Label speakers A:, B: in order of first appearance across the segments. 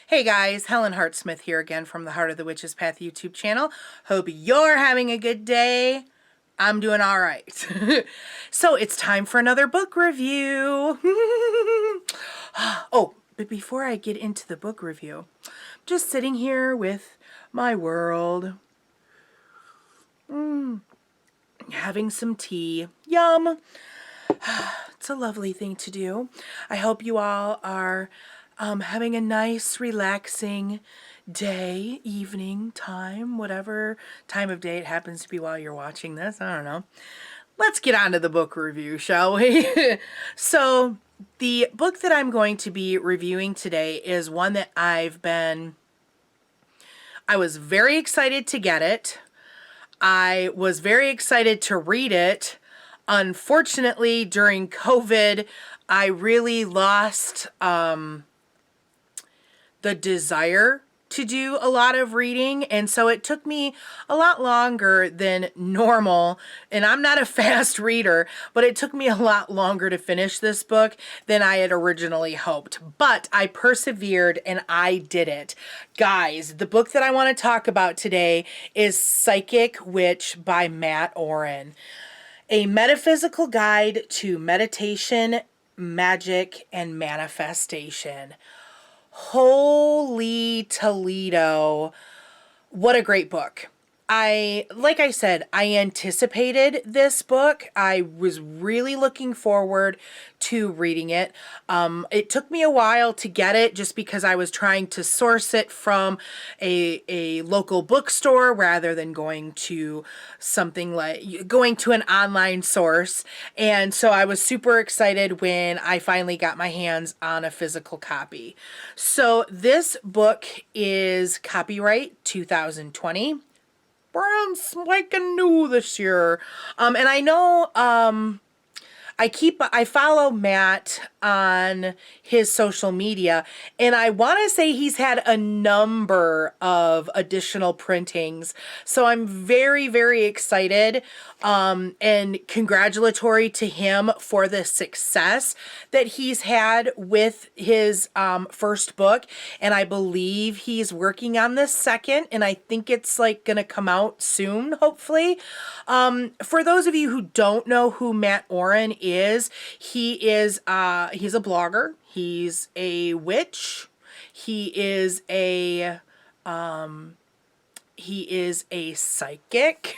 A: Hey guys, Helen Hartsmith here again from the Heart of the Witch's Path YouTube channel. Hope you're having a good day. I'm doing all right. So it's time for another book review. Oh, but before I get into the book review, I'm just sitting here with my world, having some tea. Yum. It's a lovely thing to do. I hope you all are having a nice, relaxing day, evening time, whatever time of day it happens to be while you're watching this. I don't know. Let's get on to the book review, shall we? So, the book that I'm going to be reviewing today is one that I was very excited to get it. I was very excited to read it. Unfortunately, during COVID, I really lost the desire to do a lot of reading, and so it took me a lot longer than normal, and I'm not a fast reader, but it took me a lot longer to finish this book than I had originally hoped. But I persevered and I did it. Guys, the book that I want to talk about today is Psychic Witch by Matt Oren. A metaphysical guide to meditation, magic, and manifestation. Holy Toledo. What a great book. Like I said, I anticipated this book. I was really looking forward to reading it. It took me a while to get it just because I was trying to source it from a local bookstore rather than going to an online source. And so I was super excited when I finally got my hands on a physical copy. So this book is copyright 2020. Brand spanking new this year. And I know I follow Matt on his social media, and I want to say he's had a number of additional printings. So I'm very, very excited and congratulatory to him for the success that he's had with his first book. And I believe he's working on this second, and I think it's like going to come out soon, hopefully. For those of you who don't know who Matt Oren is, he's a blogger. He's a witch. He is a psychic.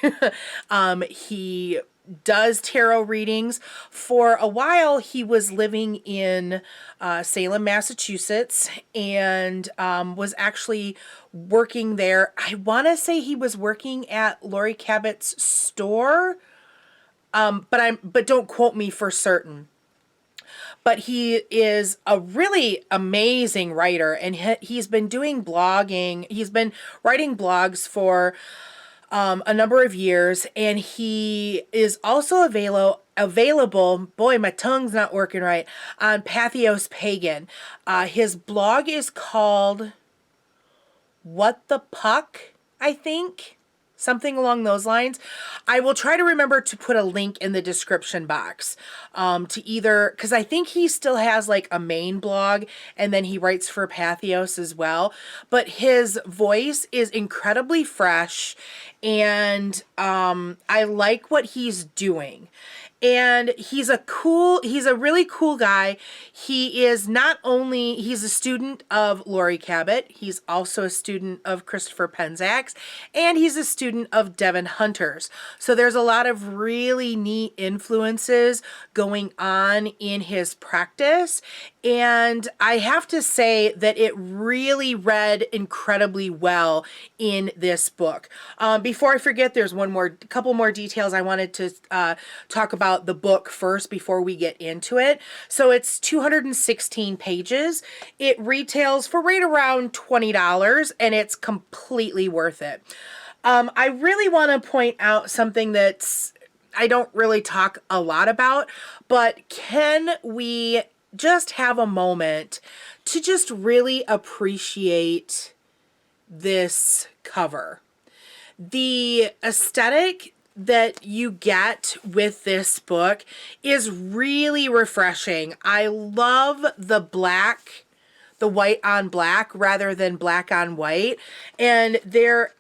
A: He does tarot readings. For a while, he was living in Salem, Massachusetts, and was actually working there. I want to say he was working at Lori Cabot's store, but don't quote me for certain. But he is a really amazing writer, and he's been doing blogging. He's been writing blogs for a number of years, and he is also available, boy, my tongue's not working right, on Pathos Pagan. His blog is called What the Puck, I think. Something along those lines. I will try to remember to put a link in the description box to either, because I think he still has like a main blog and then he writes for Pathos as well. But his voice is incredibly fresh, and I like what he's doing. And he's a really cool guy. He's a student of Lori Cabot. He's also a student of Christopher Penczak's, and he's a student of Devin Hunter's. So there's a lot of really neat influences going on in his practice. And I have to say that it really read incredibly well in this book. Before I forget, there's couple more details I wanted to talk about the book first before we get into it. So it's 216 pages. It retails for right around $20, and it's completely worth it. I really want to point out something I don't really talk a lot about, but can we just have a moment to just really appreciate this cover? The aesthetic that you get with this book is really refreshing. I love the black the white on black rather than black on white. And there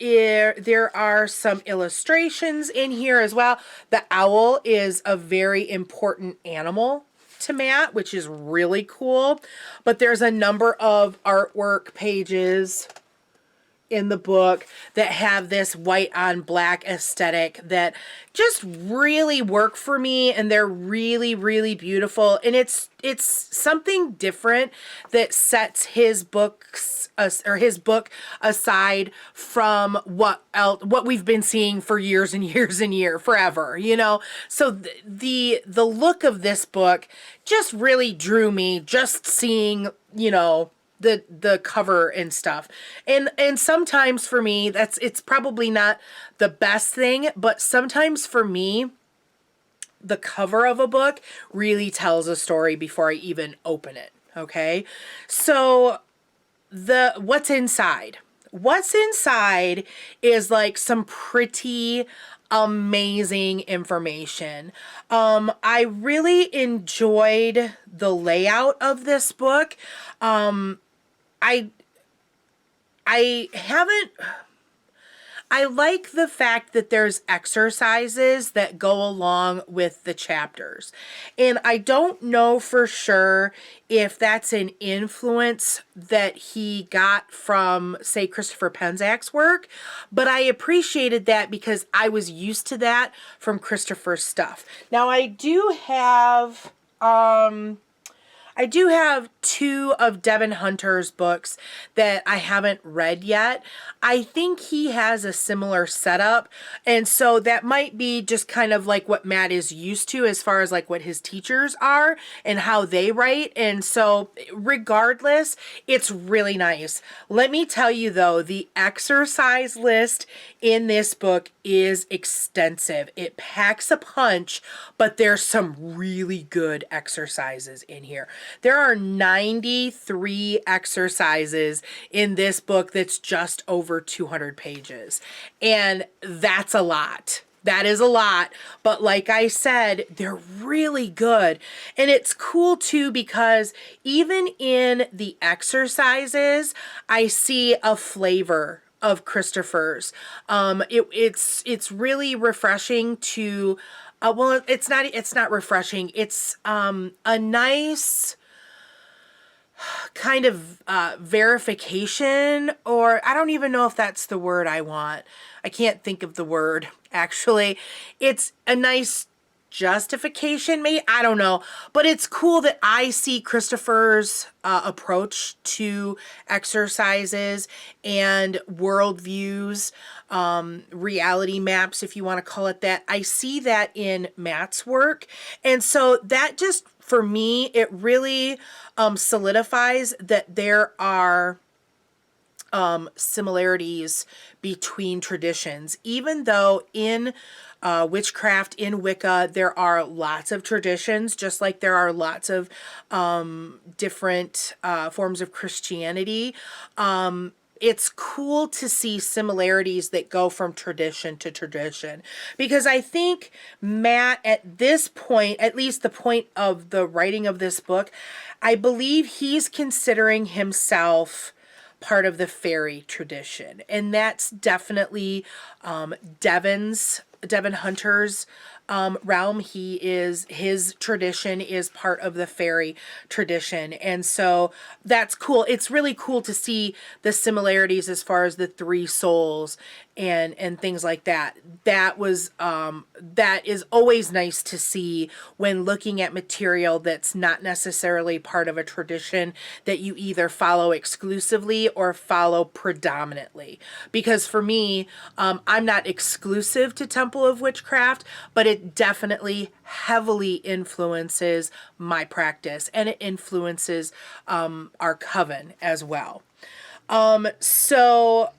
A: are some illustrations in here as well. The owl is a very important animal to Matt, which is really cool. But there's a number of artwork pages in the book that have this white on black aesthetic that just really work for me, and they're really, really beautiful. And it's something different that sets his books or his book aside from what we've been seeing for years and years and years, forever, you know. So the look of this book just really drew me, just seeing, you know, the cover and stuff. And sometimes for me, it's probably not the best thing, but sometimes for me, the cover of a book really tells a story before I even open it. Okay. So what's inside? What's inside is like some pretty amazing information. I really enjoyed the layout of this book. I like the fact that there's exercises that go along with the chapters. And I don't know for sure if that's an influence that he got from, say, Christopher Penczak's work, but I appreciated that because I was used to that from Christopher's stuff. Now, I do have two of Devin Hunter's books that I haven't read yet. I think he has a similar setup, and so that might be just kind of like what Matt is used to as far as like what his teachers are and how they write. And so regardless, it's really nice. Let me tell you though, the exercise list in this book is extensive. It packs a punch, but there's some really good exercises in here. There are 93 exercises in this book that's just over 200 pages. And that's a lot. That is a lot. But like I said, they're really good. And it's cool too because even in the exercises, I see a flavor of Christopher's. It's really refreshing to well, it's not refreshing. It's a nice kind of verification, or I don't even know if that's the word I want. I can't think of the word, actually. It's a nice justification, maybe, I don't know, but it's cool that I see Christopher's approach to exercises and worldviews, reality maps, if you want to call it that. I see that in Matt's work, and so that just, for me, it really solidifies that there are similarities between traditions, even though in witchcraft, in Wicca, there are lots of traditions, just like there are lots of different forms of Christianity. It's cool to see similarities that go from tradition to tradition, because I think Matt, at this point, at least the point of the writing of this book, I believe he's considering himself part of the fairy tradition. And that's definitely Devin Hunter's realm. His tradition is part of the fairy tradition. And so that's cool. It's really cool to see the similarities as far as the three souls and things like that. That is always nice to see when looking at material that's not necessarily part of a tradition that you either follow exclusively or follow predominantly. Because for me, I'm not exclusive to Temple of Witchcraft, but it definitely heavily influences my practice, and it influences our coven as well. So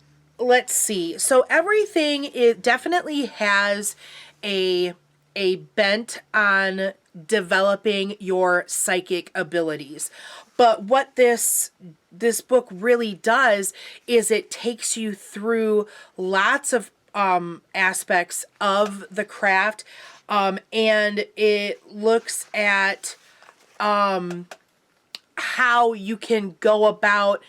A: let's see. So everything, it definitely has a bent on developing your psychic abilities. But what this book really does is it takes you through lots of aspects of the craft, and it looks at how you can go about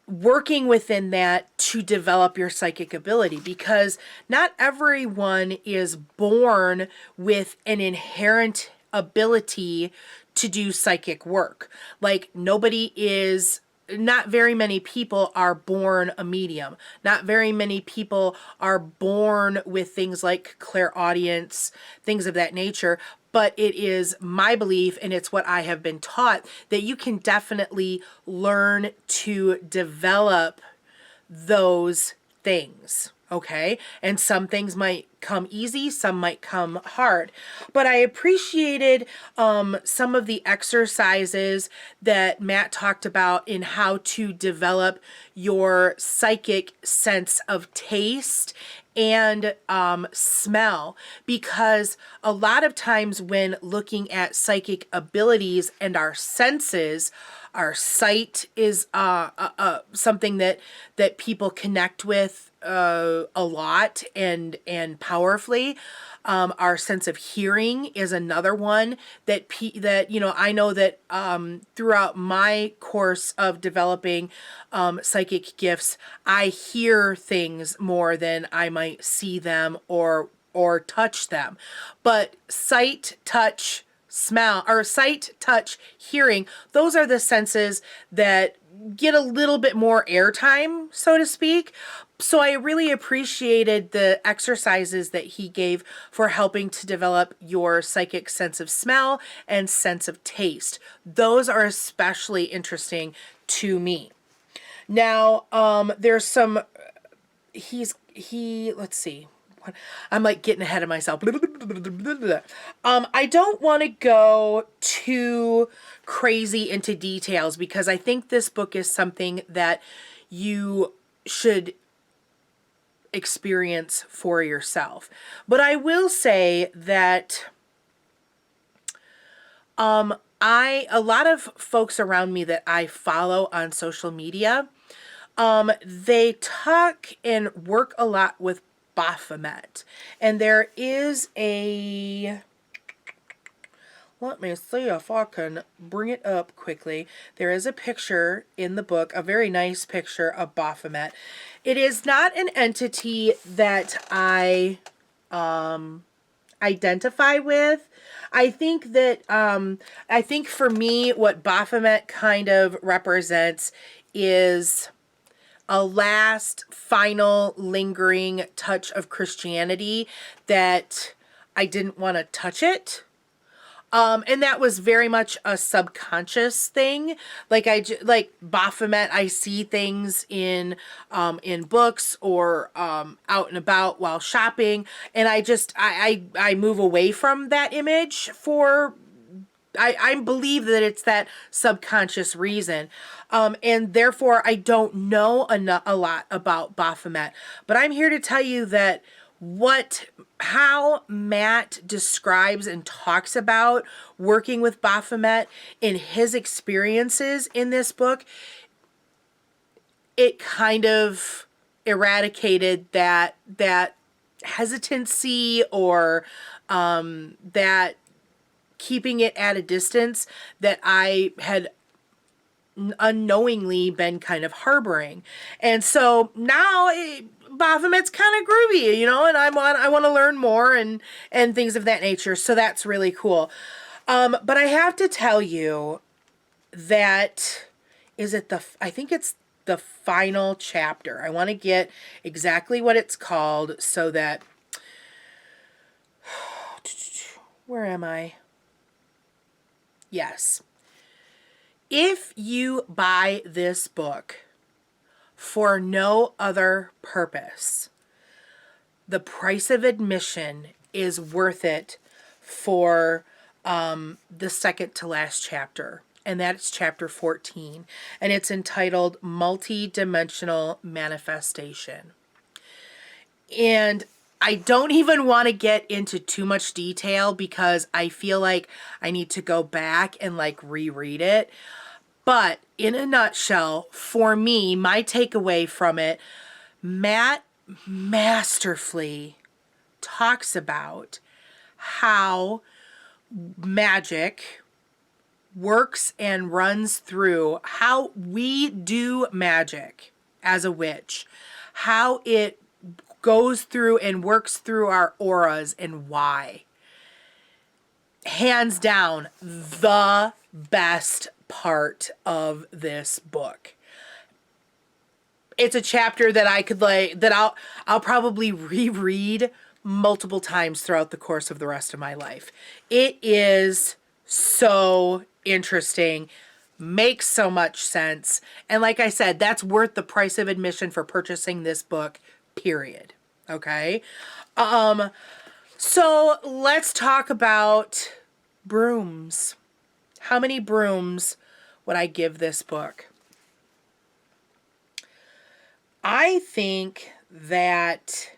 A: working within that to develop your psychic ability, because not everyone is born with an inherent ability to do psychic work. Like, not very many people are born a medium. Not very many people are born with things like clairaudience, things of that nature. But it is my belief, and it's what I have been taught, that you can definitely learn to develop those things. Okay. And some things might come easy, some might come hard. But I appreciated some of the exercises that Matt talked about in how to develop your psychic sense of taste and smell, because a lot of times when looking at psychic abilities and our senses, our sight is something that people connect with a lot and powerfully. Our sense of hearing is another one that I know that throughout my course of developing psychic gifts, I hear things more than I might see them or touch them. But sight, touch, smell, or sight, touch, hearing, those are the senses that get a little bit more airtime, so to speak. So I really appreciated the exercises that he gave for helping to develop your psychic sense of smell and sense of taste. Those are especially interesting to me. Now, there's some, let's see. I'm like getting ahead of myself. I don't want to go too crazy into details, because I think this book is something that you should experience for yourself. But I will say that a lot of folks around me that I follow on social media, they talk and work a lot with Baphomet. And there is let me see if I can bring it up quickly. There is a picture in the book, a very nice picture of Baphomet. It is not an entity that I identify with. I think for me, what Baphomet kind of represents is a last, final, lingering touch of Christianity that I didn't want to touch it. And that was very much a subconscious thing. Like Baphomet, I see things in books or out and about while shopping, and I move away from that image for. I believe that it's that subconscious reason. And therefore I don't know a lot about Baphomet, but I'm here to tell you that how Matt describes and talks about working with Baphomet in his experiences in this book, it kind of eradicated that hesitancy or that keeping it at a distance that I had unknowingly been kind of harboring. And so now Baphomet's kind of groovy, and I want to learn more and things of that nature. So that's really cool. But I have to tell you that I think it's the final chapter. I want to get exactly what it's called so that, where am I? Yes. If you buy this book for no other purpose, the price of admission is worth it for the second to last chapter. And that's chapter 14. And it's entitled Multi-Dimensional Manifestation. And I don't even want to get into too much detail because I feel like I need to go back and reread it. But in a nutshell, for me, my takeaway from it, Matt masterfully talks about how magic works and runs through how we do magic as a witch, how it goes through and works through our auras and why. Hands down, the best part of this book. It's a chapter that I could I'll probably reread multiple times throughout the course of the rest of my life. It is so interesting, makes so much sense, and like I said, that's worth the price of admission for purchasing this book, period. Okay? So let's talk about brooms. How many brooms would I give this book? I think that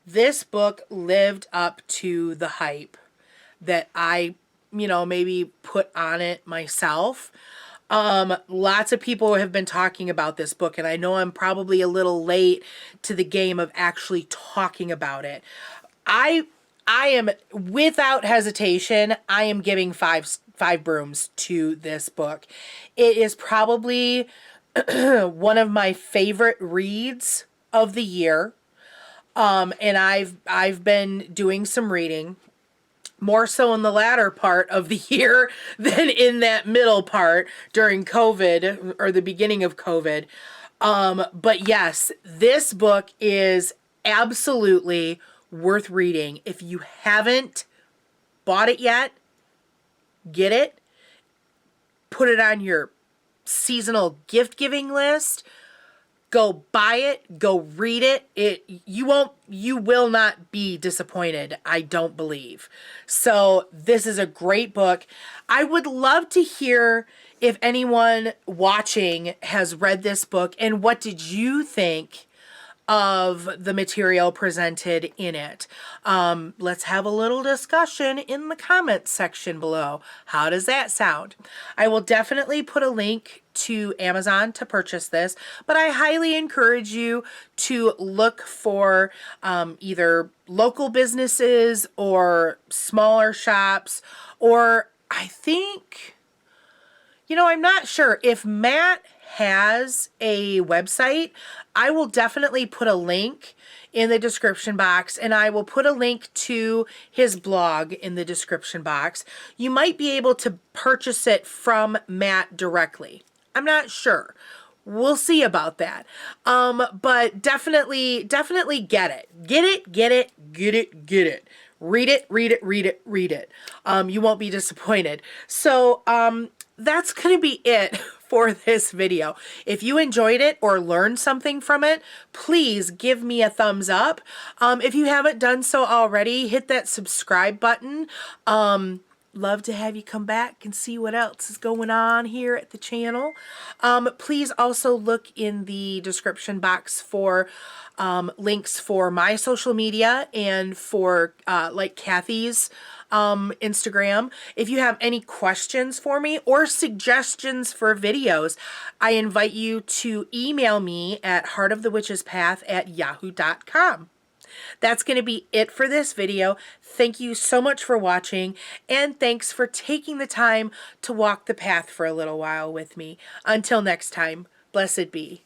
A: this book lived up to the hype that I, maybe put on it myself. Lots of people have been talking about this book, and I know I'm probably a little late to the game of actually talking about it. I am, without hesitation, I am giving five brooms to this book. It is probably one of my favorite reads of the year. And I've been doing some reading, more so in the latter part of the year than in that middle part during COVID or the beginning of COVID. But yes, this book is absolutely worth reading. If you haven't bought it yet, get it. Put it on your seasonal gift giving list. Go buy it, go read it. You will not be disappointed, I don't believe. So this is a great book. I would love to hear if anyone watching has read this book and what did you think of the material presented in it. Let's have a little discussion in the comments section below. How does that sound? I will definitely put a link to Amazon to purchase this, but I highly encourage you to look for either local businesses or smaller shops, or I think, I'm not sure if Matt has a website. I will definitely put a link in the description box, and I will put a link to his blog in the description box. You might be able to purchase it from Matt directly. I'm not sure. We'll see about that. But definitely get it. Get it. Read it. You won't be disappointed. So, that's going to be it for this video. If you enjoyed it or learned something from it, please give me a thumbs up. If you haven't done so already, hit that subscribe button. Love to have you come back and see what else is going on here at the channel. Please also look in the description box for links for my social media and for like Kathy's Instagram. If you have any questions for me or suggestions for videos, I invite you to email me at heartofthewitchespath@yahoo.com. That's going to be it for this video. Thank you so much for watching, and thanks for taking the time to walk the path for a little while with me. Until next time, blessed be.